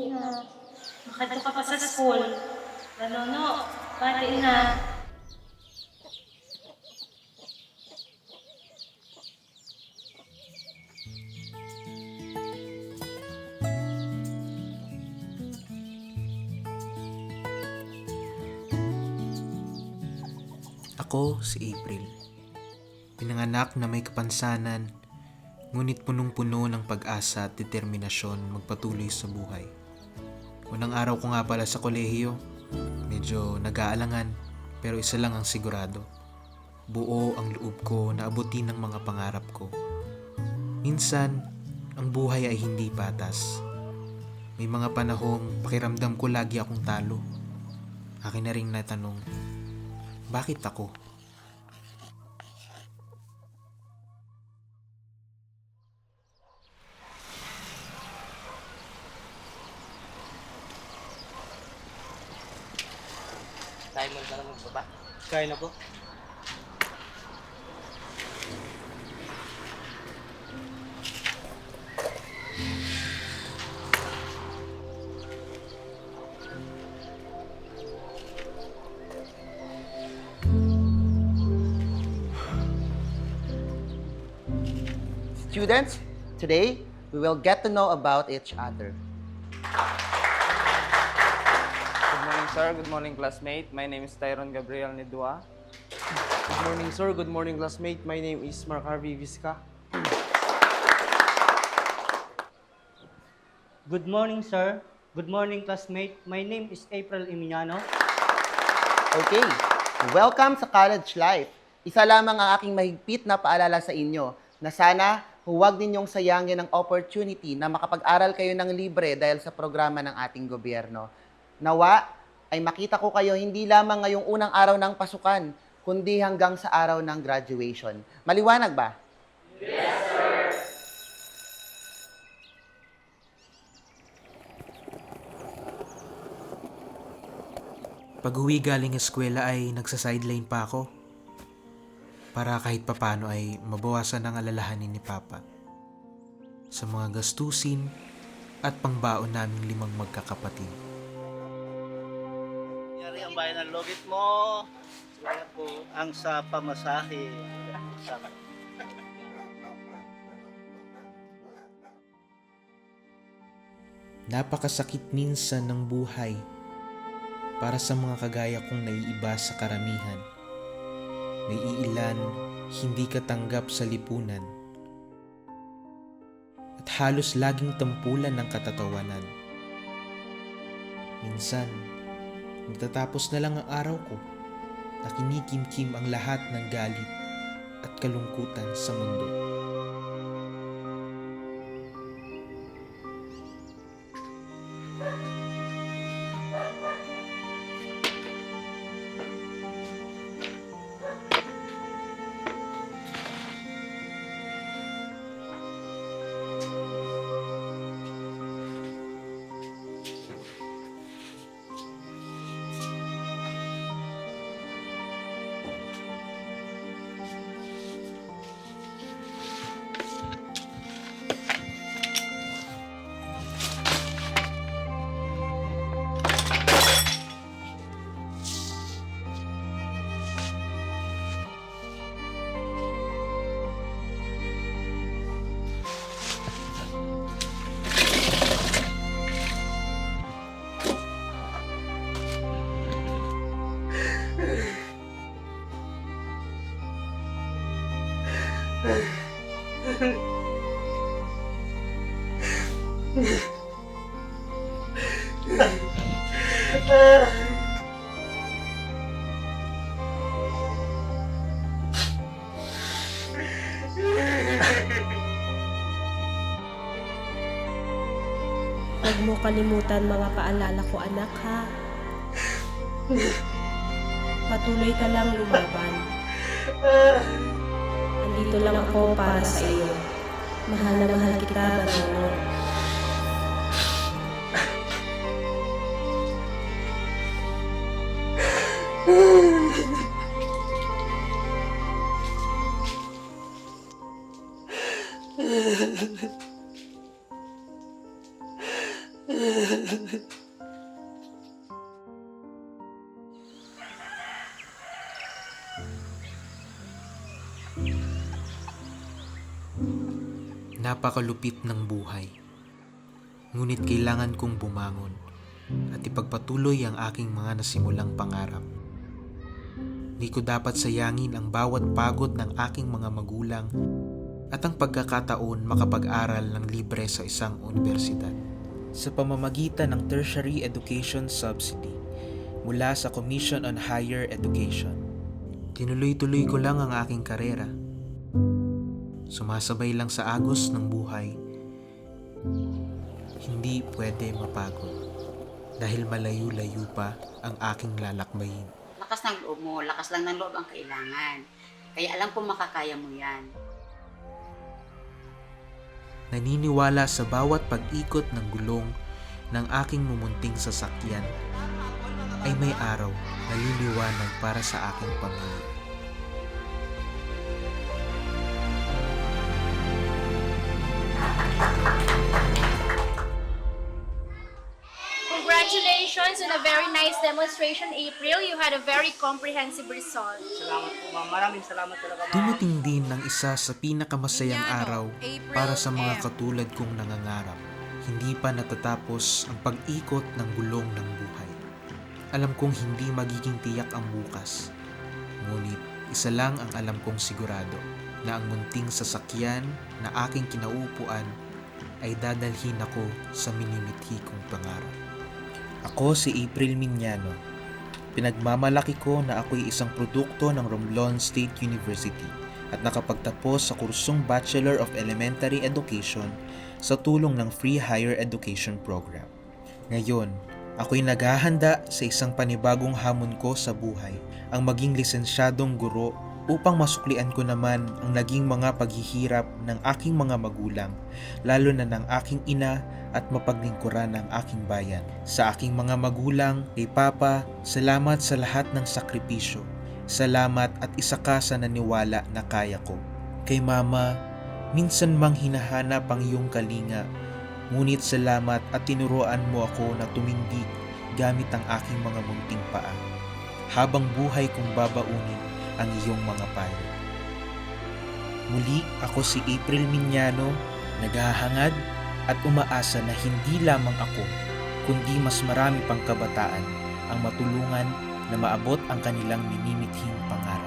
ina. Makadto ka pa sa school. Lalono, bati na. Ako si April. Pinanganak na may kapansanan, ngunit punong-puno ng pag-asa at determinasyon magpatuloy sa buhay. Unang araw ko nga pala sa kolehiyo, medyo nag-aalangan pero isa lang ang sigurado. Buo ang loob ko na abutin ang mga pangarap ko. Minsan, ang buhay ay hindi patas. May mga panahong pakiramdam ko lagi akong talo. Akin na ring natanong, bakit ako? Diamond na lang magbaba. Kaya na po. Students, today we will get to know about each other. Good morning, sir. Good morning, classmate. My name is Tyron Gabriel Nidua. Good morning, sir. Good morning, classmate. My name is Mark Harvey Vizca. Good morning, sir. Good morning, classmate. My name is April Emiliano. Okay, welcome sa college life. Isa lamang ang aking mahigpit na paalala sa inyo na sana huwag ninyong sayangin ang opportunity na makapag-aral kayo ng libre dahil sa programa ng ating gobyerno. Nawa ay makita ko kayo hindi lamang ngayong unang araw ng pasukan, kundi hanggang sa araw ng graduation. Maliwanag ba? Pag-uwi galing eskwela ay nagsa-sideline pa ako para kahit papano ay mabawasan ang alalahanin ni Papa sa mga gastusin at pangbaon naming 5 magkakapatid. Yari ang bayan ng logit mo. Kaya po ang sa pamasahe. Napakasakit minsan ng buhay para sa mga kagaya kong naiiba sa karamihan. May iilan hindi katanggap sa lipunan at halos laging tampulan ng katatawanan. Minsan, nagtatapos na lang ang araw ko na kinikimkim ang lahat ng galit at kalungkutan sa mundo. Huwag mo kalimutan mga paalala ko, anak, ha? Patuloy ka lang lumaban. Andito lang ako para sa iyo. Mahal na mahal kita, Manolo. Napakalupit ng buhay. Ngunit kailangan kong bumangon at ipagpatuloy ang aking mga nasimulang pangarap. Di ko dapat sayangin ang bawat pagod ng aking mga magulang at ang pagkakataon makapag-aral ng libre sa isang universidad. Sa pamamagitan ng tertiary education subsidy mula sa Commission on Higher Education, tinuloy-tuloy ko lang ang aking karera. Sumasabay lang sa agos ng buhay. Hindi pwede mapagod dahil malayo-layo pa ang aking lalakbayin. Lakas ng loob mo, lakas lang ng loob ang kailangan. Kaya alam ko makakaya mo yan. Naniniwala sa bawat pag-ikot ng gulong ng aking mumunting sasakyan ay may araw na liliwanag para sa aking pamilya. Congratulations on a very nice demonstration, April. You had a very comprehensive result. Salamat po, ma'am. Maraming salamat talaga, ma'am. Dumating din ng isa sa pinakamasayang araw para sa mga katulad kong nangangarap. Hindi pa natatapos ang pag-ikot ng gulong ng buhay. Alam kong hindi magiging tiyak ang bukas. Ngunit isa lang ang alam kong sigurado, na ang munting sasakyan na aking kinauupuan ay dadalhin ako sa minimithi kong pangarap. Ako si April Miñano. Pinagmamalaki ko na ako'y isang produkto ng Romblon State University at nakapagtapos sa kursong Bachelor of Elementary Education sa tulong ng Free Higher Education Program. Ngayon, ako'y naghahanda sa isang panibagong hamon ko sa buhay, ang maging lisensyadong guro upang masuklian ko naman ang naging mga paghihirap ng aking mga magulang, lalo na ng aking ina at mapaglingkuran ng aking bayan. Sa aking mga magulang, kay Papa, salamat sa lahat ng sakripisyo. Salamat at isa ka sa naniwala na kaya ko. Kay Mama, minsan mang hinahanap ang iyong kalinga, ngunit salamat at tinuruan mo ako na tumindig gamit ang aking mga munting paa. Habang buhay kong babaunin ang iyong mga payo. Muli ako si April Miñano, naghahangad at umaasa na hindi lamang ako, kundi mas marami pang kabataan ang matulungan na maabot ang kanilang minimithing pangarap.